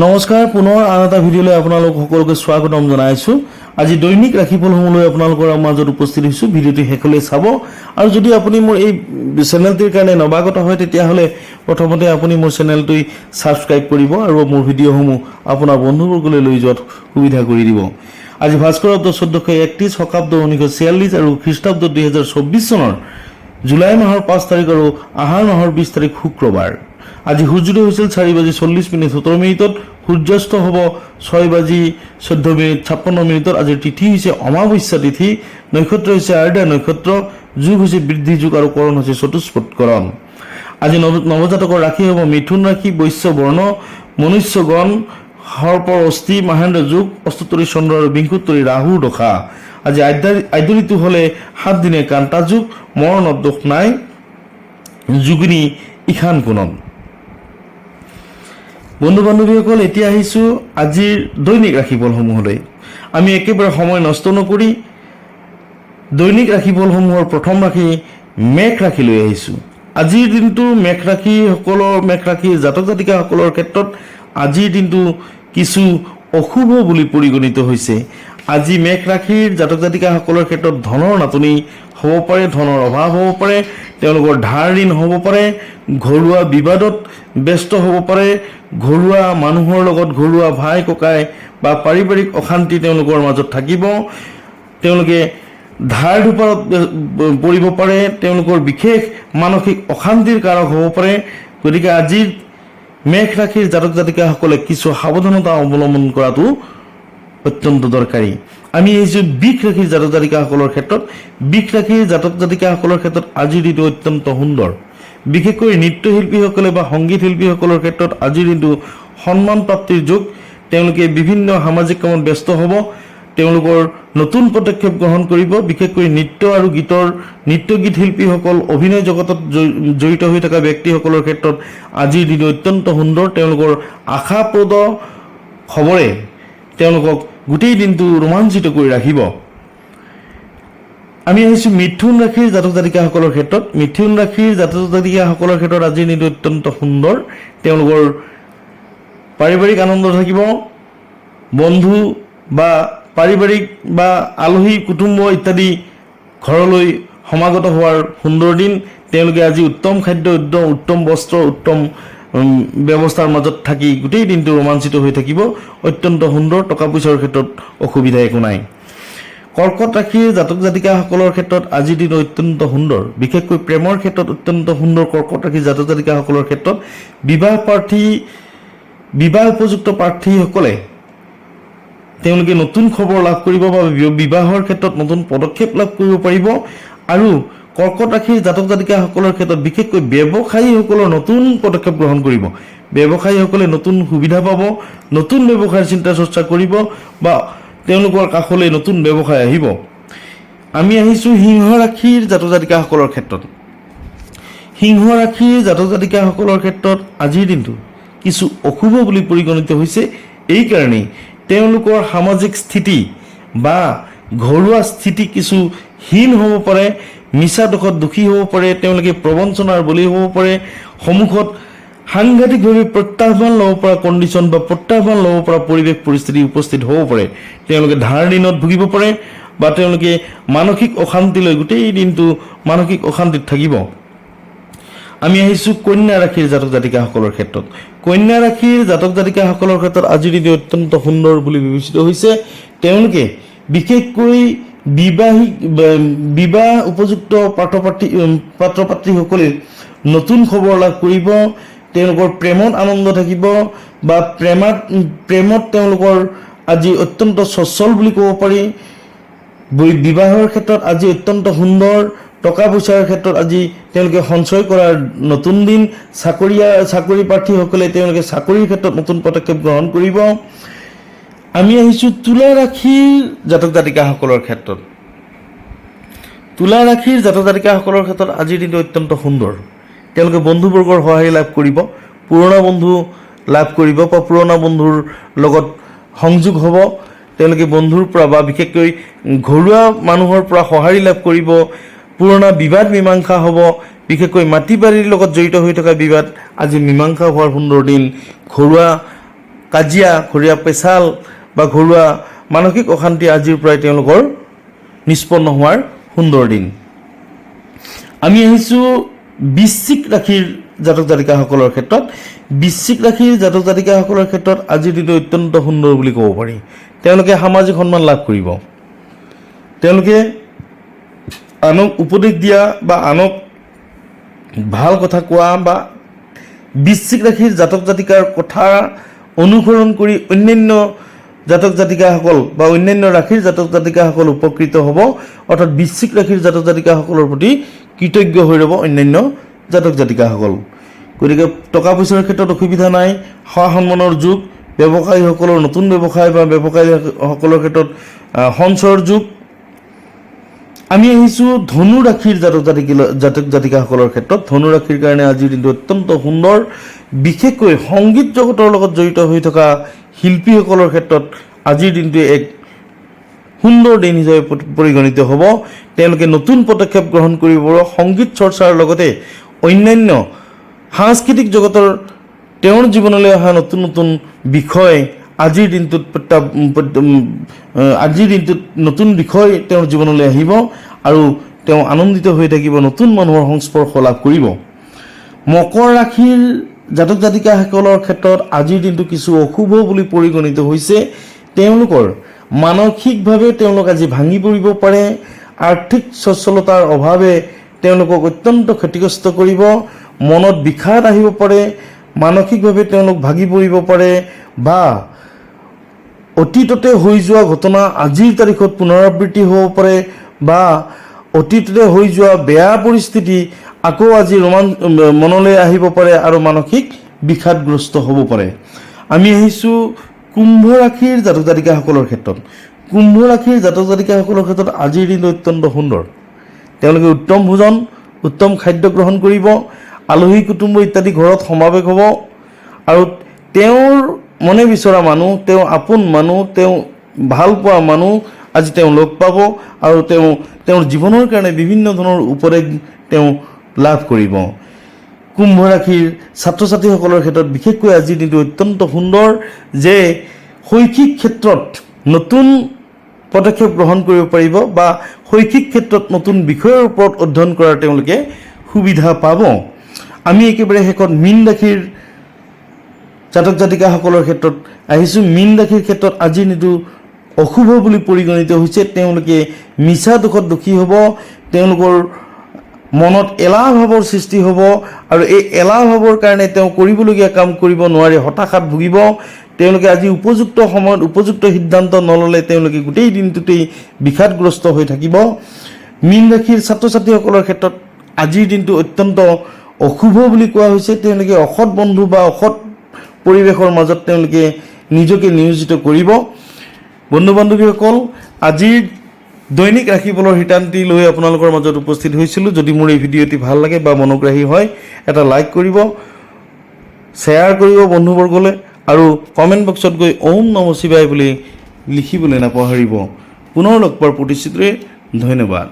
নমস্কাৰ, পুনৰ আন এটা ভিডিঅ'লৈ আপোনালোক সকলোকে স্বাগতম জনাইছোঁ। আজি দৈনিক ৰাশিফলসমূহলৈ আপোনালোকৰ মাজত উপস্থিত হৈছোঁ। ভিডিঅ'টি শেষলৈ চাব আৰু যদি আপুনি মোৰ এই চেনেলটিৰ কাৰণে নৱাগত হয় তেতিয়াহ'লে প্ৰথমতে আপুনি মোৰ চেনেলটো ছাবস্ক্ৰাইব কৰিব আৰু মোৰ ভিডিঅ'সমূহ আপোনাৰ বন্ধুবৰ্গলৈ লৈ যোৱাত সুবিধা কৰি দিব। আজি ভাস্কৰাব্দ 1431, শকাব্দ 1946 আৰু খ্ৰীষ্টাব্দ 2024 চনৰ জুলাই মাহৰ 5 তাৰিখ আৰু আহাৰ মাহৰ 20 তাৰিখ শুক্ৰবাৰ। আজি সূৰ্যোদয় হৈছিল 4:40:17 সূৰ্যাস্ত হ'ব 6:14:56 আজিৰ তিথি হৈছে অমাৱস্যা তিথি, নক্ষত্ৰ হৈছে আৰ্দা নক্ষত্ৰ, যুগ হৈছে বৃদ্ধি যুগ আৰু কৰণ হৈছে চতুষ্পৎকৰণ। আজি নৱজাতকৰ ৰাশি হ'ব মিথুন ৰাশি, বৈশ্য বৰ্ণ, মনুষ্য গণ, সৰ্পৰ অস্থি, মাহেন্দ্ৰ যুগ, 78 চন্দ্ৰ আৰু 72 ৰাহুৰ দশা। আজি আদ্য ঋতু হ'লে 7 দিনে কান্তা যুগ, মৰণত দোষ নাই, যোগিনী ঈশান কোণত। বন্ধু বান্ধৱীসকল, এতিয়া আহিছোঁ আজিৰ দৈনিক ৰাশিফলসমূহলৈ। আমি একেবাৰে সময় নষ্ট নকৰি দৈনিক ৰাশিফলসমূহৰ প্ৰথম ৰাশি মেঘ ৰাশিলৈ আহিছোঁ। আজিৰ দিনটো মেঘ ৰাশিৰ জাতক জাতিকাসকলৰ ক্ষেত্ৰত আজিৰ দিনটো কিছু অশুভ বুলি পৰিগণিত হৈছে। আজি মেঘ ৰাশিৰ জাতক জাতিকাসকলৰ ক্ষেত্ৰত ধনৰ নাটনি হ'ব পাৰে, ধনৰ অভাৱ হ'ব পাৰে, তেওঁলোকৰ ধাৰ ঋণ হ'ব পাৰে, ঘৰুৱা বিবাদত ব্যস্ত হ'ব পাৰে, ঘৰুৱা মানুহৰ লগত ঘৰুৱা ভাই ককাই বা পাৰিবাৰিক অশান্তি তেওঁলোকৰ মাজত থাকিব, তেওঁলোকে ধাৰ ধোপাৰত পৰিব পাৰে, তেওঁলোকৰ বিশেষ মানসিক অশান্তিৰ কাৰক হ'ব পাৰে। গতিকে আজিৰ মেঘ ৰাশিৰ জাতক জাতিকাসকলে কিছু সাৱধানতা অৱলম্বন কৰাটো অত্যন্ত দৰকাৰী। আমি আহিছোঁ বৃষ ৰাশিৰ জাতক জাতিকাসকলৰ ক্ষেত্ৰত। বৃষ ৰাশিৰ জাতক জাতিকাসকলৰ ক্ষেত্ৰত আজিৰ দিনটো অত্যন্ত সুন্দৰ। বিশেষকৈ নৃত্যশিল্পীসকলে বা সংগীত শিল্পীসকলৰ ক্ষেত্ৰত আজিৰ দিনটো সন্মান প্ৰাপ্তিৰ যুগ। তেওঁলোকে বিভিন্ন সামাজিক কামত ব্যস্ত হ'ব, তেওঁলোকৰ নতুন পদক্ষেপ গ্ৰহণ কৰিব। বিশেষকৈ নৃত্য গীত শিল্পীসকল, অভিনয় জগতত জড়িত হৈ থকা ব্যক্তিসকলৰ ক্ষেত্ৰত আজিৰ দিনটো অত্যন্ত সুন্দৰ। তেওঁলোকৰ আশাপ্ৰদ খবৰে তেওঁলোকক গোটেই দিনটো ৰোমাঞ্চিত কৰি ৰাখিব। আমি আহিছোঁ মিথুন ৰাশিৰ জাতক জাতিকাসকলৰ ক্ষেত্ৰত। মিথুন ৰাশিৰ জাতক জাতিকাসকলৰ ক্ষেত্ৰত আজিৰ দিনটো অত্যন্ত সুন্দৰ। তেওঁলোকৰ পাৰিবাৰিক আনন্দ থাকিব, বন্ধু বা পাৰিবাৰিক বা আলহী কুটুম্ব ইত্যাদি ঘৰলৈ সমাগত হোৱাৰ সুন্দৰ দিন। তেওঁলোকে আজি উত্তম খাদ্য, উত্তম বস্ত্ৰ, উত্তম ব্যৱস্থাৰ মাজত থাকি গোটেই দিনটো ৰোমাঞ্চিত হৈ থাকিব। অত্যন্ত সুন্দৰ। টকা পইচাৰ ক্ষেত্ৰত অসুবিধা একো নাই। কৰ্কট ৰাশিৰ জাতক জাতিকাসকলৰ ক্ষেত্ৰত আজিৰ দিন অত্যন্ত সুন্দৰ। বিশেষকৈ প্ৰেমৰ ক্ষেত্ৰত অত্যন্ত সুন্দৰ। কৰ্কট ৰাশিৰ জাতক জাতিকাসকলৰ ক্ষেত্ৰত বিবাহ উপযুক্ত প্ৰাৰ্থীসকলে তেওঁলোকে নতুন খবৰ লাভ কৰিব বা বিবাহৰ ক্ষেত্ৰত নতুন পদক্ষেপ লাভ কৰিব পাৰিব। আৰু কৰ্কট ৰাশিৰ জাতক জাতিকাসকলৰ ক্ষেত্ৰত বিশেষকৈ ব্যৱসায়ীসকলৰ নতুন পদক্ষেপ গ্ৰহণ কৰিব। ব্যৱসায়ীসকলে নতুন সুবিধা পাব, নতুন ব্যৱসায়ৰ চিন্তা চৰ্চা কৰিব বা তেওঁলোকৰ কাষলৈ নতুন ব্যৱসায় আহিব। আমি আহিছোঁ সিংহ ৰাশিৰ জাতক জাতিকাসকলৰ ক্ষেত্ৰত। সিংহ ৰাশিৰ জাতক জাতিকাসকলৰ ক্ষেত্ৰত আজিৰ দিনটো কিছু অশুভ বুলি পৰিগণিত হৈছে। এইকাৰণেই তেওঁলোকৰ সামাজিক স্থিতি বা ঘৰুৱা স্থিতি কিছু হীন হ'ব পাৰে, মিছা দোষত দোষী হ'ব পাৰে, তেওঁলোকে প্ৰবঞ্চনাৰ বলি হ'ব পাৰে, সন্মুখত সাংঘাতিকভাৱে প্ৰত্যাহ্বান ল'ব পৰা কণ্ডিশ্যন বা প্ৰত্যাহ্বান ল'ব পৰা পৰিৱেশ পৰিস্থিতি উপস্থিত হ'ব পাৰে। তেওঁলোকে ধাৰ ঋণত ভুগিব পাৰে বা তেওঁলোকে মানসিক অশান্তিলৈ গোটেই দিনটো মানসিক অশান্তিত থাকিব। আমি আহিছোঁ কন্যা ৰাশিৰ জাতক জাতিকাসকলৰ ক্ষেত্ৰত। কন্যা ৰাশিৰ জাতক জাতিকাসকলৰ ক্ষেত্ৰত আজিৰ দিনটো অত্যন্ত সুন্দৰ বুলি বিবেচিত হৈছে। তেওঁলোকে বিশেষকৈ বিবাহ উপযুক্ত পাত্ৰ পাত্ৰীসকলে নতুন খবৰ লাভ কৰিব। তেওঁলোকৰ প্ৰেমত আনন্দ থাকিব বা প্ৰেমত তেওঁলোকৰ আজি অত্যন্ত সচ্ছল বুলি ক'ব পাৰি। বিবাহৰ ক্ষেত্ৰত আজি অত্যন্ত সুন্দৰ। টকা পইচাৰ ক্ষেত্ৰত আজি তেওঁলোকে সঞ্চয় কৰাৰ নতুন দিন। চাকৰি প্ৰাৰ্থীসকলে তেওঁলোকে চাকৰিৰ ক্ষেত্ৰত নতুন পদক্ষেপ গ্ৰহণ কৰিব। আমি আহিছোঁ তুলা ৰাশিৰ জাতক জাতিকাসকলৰ ক্ষেত্ৰত। তুলা ৰাশিৰ জাতক জাতিকাসকলৰ ক্ষেত্ৰত আজিৰ দিনটো অত্যন্ত সুন্দৰ। তেওঁলোকে বন্ধুবৰ্গৰ সহায় লাভ কৰিব, পুৰণা বন্ধু লাভ কৰিব বা পুৰণা বন্ধুৰ লগত সংযোগ হ'ব। তেওঁলোকে বন্ধুৰ পৰা বা বিশেষকৈ ঘৰুৱা মানুহৰ পৰা সঁহাৰি লাভ কৰিব। পুৰণা বিবাদ মীমাংসা হ'ব। বিশেষকৈ মাটি বাৰীৰ লগত জড়িত হৈ থকা বিবাদ আজি মীমাংসা হোৱাৰ সুন্দৰ দিন। ঘৰুৱা কাজিয়া, ঘৰুৱা পেচাল বা ঘৰুৱা মানসিক অশান্তি আজিৰ পৰাই তেওঁলোকৰ নিষ্পন্ন হোৱাৰ সুন্দৰ দিন। আমি আহিছোঁ বৃশ্চিক ৰাশিৰ জাতক জাতিকাসকলৰ ক্ষেত্ৰত। বৃশ্চিক ৰাশিৰ জাতক জাতিকাসকলৰ ক্ষেত্ৰত আজিৰ দিনটো অত্যন্ত সুন্দৰ বুলি ক'ব পাৰি। তেওঁলোকে সামাজিক সন্মান লাভ কৰিব। তেওঁলোকে আনক উপদেশ দিয়া বা আনক ভাল কথা কোৱা বা বৃশ্চিক ৰাশিৰ জাতক জাতিকাৰ কথা অনুসৰণ কৰি অন্যান্য জাতক জাতিকাসকল বা অন্যান্য ৰাশিৰ জাতক জাতিকাসকল উপকৃত হ'ব। অৰ্থাৎ বৃশ্চিক ৰাশিৰ জাতক জাতিকাসকলৰ প্ৰতি কৃতজ্ঞ হৈ ৰ'ব অন্যান্য জাতক জাতিকাসকল। গতিকে টকা পইচাৰ ক্ষেত্ৰত অসুবিধা নাই, সা সন্মানৰ যুগ, ব্যৱসায়ীসকলৰ নতুন ব্যৱসায় বা ব্যৱসায়ীসকলৰ ক্ষেত্ৰত সঞ্চয়ৰ যুগ। আমি আহিছোঁ ধনু ৰাশিৰ জাতক জাতিকাসকলৰ ক্ষেত্ৰত। ধনু ৰাশিৰ কাৰণে আজিৰ দিনটো অত্যন্ত সুন্দৰ। বিশেষকৈ সংগীত জগতৰ লগত জড়িত হৈ থকা শিল্পীসকলৰ ক্ষেত্ৰত আজিৰ দিনটোৱে এক সুন্দৰ দিন হিচাপে পৰিগণিত হ'ব। তেওঁলোকে নতুন পদক্ষেপ গ্ৰহণ কৰিব। সংগীত চৰ্চাৰ লগতে অন্যান্য সাংস্কৃতিক জগতৰ তেওঁৰ জীৱনলৈ অহা নতুন নতুন বিষয় আজিৰ দিনটোত নতুন বিষয় তেওঁৰ জীৱনলৈ আহিব আৰু তেওঁ আনন্দিত হৈ থাকিব, নতুন মানুহৰ সংস্পৰ্শ লাভ কৰিব। মকৰ ৰাশিৰ জাতক জাতিকাসকলৰ ক্ষেত্ৰত আজিৰ দিনটো কিছু অশুভ বুলি পৰিগণিত হৈছে। তেওঁলোকৰ মানসিকভাৱে তেওঁলোক আজি ভাঙি পৰিব পাৰে। আৰ্থিক সচ্ছলতাৰ অভাৱে তেওঁলোকক অত্যন্ত ক্ষতিগ্ৰস্ত কৰিব। মনত বিষাদ আহিব পাৰে, মানসিকভাৱে তেওঁলোক ভাগি পৰিব পাৰে বা অতীততে হৈ যোৱা ঘটনা আজিৰ তাৰিখত পুনৰাবৃত্তি হ'ব পাৰে বা অতীততে হৈ যোৱা বেয়া পৰিস্থিতি আকৌ আজি মনলৈ আহিব পাৰে আৰু মানসিক বিষাদগ্ৰস্ত হ'ব পাৰে। আমি আহিছোঁ কুম্ভ ৰাশিৰ জাতক জাতিকাসকলৰ ক্ষেত্ৰত। কুম্ভ ৰাশিৰ জাতক জাতিকাসকলৰ ক্ষেত্ৰত আজিৰ দিনটো অত্যন্ত সুন্দৰ। তেওঁলোকে উত্তম ভোজন, উত্তম খাদ্য গ্ৰহণ কৰিব, আলহী কুটুম্ব ইত্যাদি ঘৰত সমাৱেশ হ'ব আৰু তেওঁৰ মনে বিচৰা মানুহ, তেওঁ আপোন মানুহ, তেওঁ ভাল পোৱা মানুহ আজি তেওঁ লগ পাব আৰু তেওঁৰ জীৱনৰ কাৰণে বিভিন্ন ধৰণৰ উপদেশ তেওঁ লাভ কৰিব। কুম্ভ ৰাশিৰ ছাত্ৰ ছাত্ৰীসকলৰ ক্ষেত্ৰত বিশেষকৈ আজিৰ দিনটো অত্যন্ত সুন্দৰ যে শৈক্ষিক ক্ষেত্ৰত নতুন পদক্ষেপ গ্ৰহণ কৰিব পাৰিব বা শৈক্ষিক ক্ষেত্ৰত নতুন বিষয়ৰ ওপৰত অধ্যয়ন কৰাৰ তেওঁলোকে সুবিধা পাব। আমি একেবাৰে শেষত মীন ৰাশিৰ জাতক জাতিকাসকলৰ ক্ষেত্ৰত আহিছোঁ। মীন ৰাশিৰ ক্ষেত্ৰত আজিৰ দিনটো অশুভ বুলি পৰিগণিত হৈছে। তেওঁলোকে মিছা দোষত দোষী হ'ব, তেওঁলোকৰ মনত এলাহ ভাৱৰ সৃষ্টি হ'ব আৰু এই এলাহ ভাৱৰ কাৰণে তেওঁ কৰিবলগীয়া কাম কৰিব নোৱাৰি হতাশাত ভুগিব। তেওঁলোকে আজি উপযুক্ত সময়ত উপযুক্ত সিদ্ধান্ত নল'লে তেওঁলোকে গোটেই দিনটোতেই বিষাদগ্ৰস্ত হৈ থাকিব। মীন ৰাশিৰ ছাত্ৰ ছাত্ৰীসকলৰ ক্ষেত্ৰত আজিৰ দিনটো অত্যন্ত অশুভ বুলি কোৱা হৈছে। তেওঁলোকে অসৎ বন্ধু বা অসৎ পৰিৱেশৰ মাজত তেওঁলোকে নিজকে নিয়োজিত কৰিব। বন্ধু বান্ধৱীসকল, আজিৰ দৈনিক ৰাশিফলৰ শিতানটি লৈ আপোনালোকৰ মাজত উপস্থিত হৈছিলোঁ। যদি মোৰ এই ভিডিঅ'টি ভাল লাগে বা মনোগ্ৰাহী হয় এটা লাইক কৰিব, শ্বেয়াৰ কৰিব বন্ধুবৰ্গলৈ আৰু কমেণ্ট বক্সত গৈ ওম নমঃ শিৱায় বুলি লিখিবলৈ নাপাহৰিব। পুনৰ লগ পোৱাৰ প্ৰতিশ্ৰুতিৰে ধন্যবাদ।